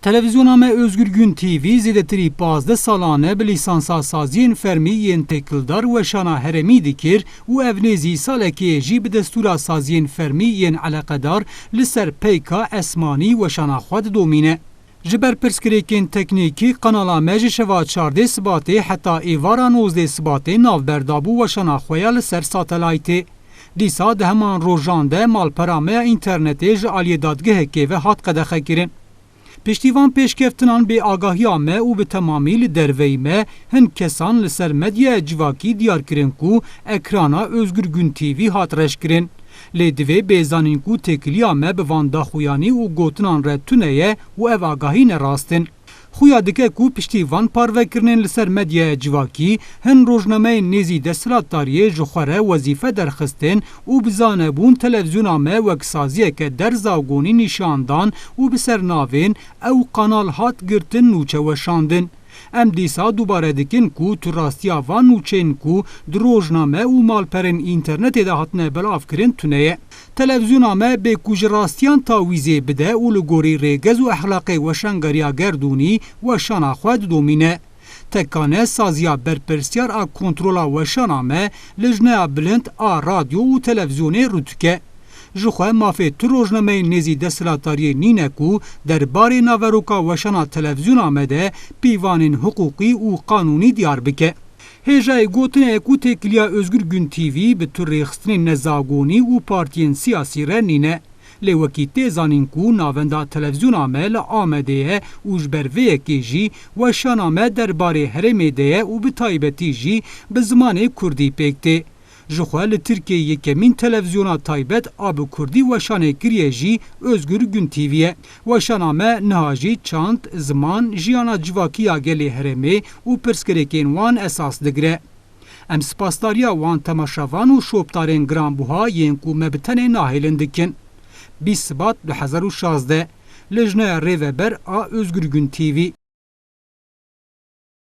Televizyona me Özgür Gün TV zêdetirî 15 salane bi lîsansa saziyên fermî yên têkildar weşana heremî dikir û ev nêzî salekê jî bi destûra saziyên fermî yên eleqedar li ser peyka esmanî weşana xwe didomîne. Ji ber pirsgirêkên teknîkî kanala me ji şeva 14 Sibatê heta êvara 19 Sibatê navberdabû weşana xwe ya li ser satelaytê. Dîsa di heman rojan de malpera me ya înternetê ji aliyê dadgehekê ve hat qedexekirin. Piştîvan pêşkeftinan bê agahiya me û bi temamî li derveyî me hin kesan li ser medyaya civakî diyar kirin ku ekrana Özgür Gün TV hat reşkirin. Lê divê bêzanîn ku têkiliya me bi van daxuyanî û gotinan re tune ye û ev agahî ne rast in. Xuya dike ku piştîvan parvekirinên li ser medyaya civakî hin rojnameyên nêzî desthilatdariyê ji xwe re wezîfe derxistin û bizanebûn televizyona me wek saziyeke derzavgonî nîşandan û bi ser navên ew kanal hat girtin nûçe weşandin. Em dîsa dubare dikin ku tu rastiya van nûçeyên ku di rojname û malperên înternetê de hatine belavkirin tune ye. Televizyona me bê ku ji rastiyan tawîzê bide û li gorî rêgez û exlaqê weşangeriya gerdûnî weşana xwe didomîne. Tekane saziya berpirsyar a kontrola weşana me li jineya bilind a radyo û televizyonê rûdike. Ji xwe mafê tu rojnameyên nêzî desthilatariyê nîne ku derbarê naveroka weşana televizyona me de pîvanên hiqûqî û qanûnî diyar bike. Hêjayê gotinê ku têkiliya Özgür Gün TV bi tu rêxistinên nezagonî û partiyên siyasî re nîne. Lê wekî tê zanîn ku navenda televizyona me li Amedê û ji ber vê yekê jî weşana me derbarê herêmê de ye û bi taybetî jî bi zimanê Kurdî pêk tê. Ji xwe li Tirkiyeyê yekemîn televizyona taybet a bi Kurdî weşanê kiriye jî Özgür Gün TV ye. Weşana me niha jî çand, ziman, jiyana civakiya gelê herêmê û pirsgirêkên wan esas digire. Em spasdariya wan temaşevan û şopdarên giranbuha yên ku me bi tenê nahêlin dikin. 20 Sibat 2016 li jineya rêveber a Özgür Gün TV.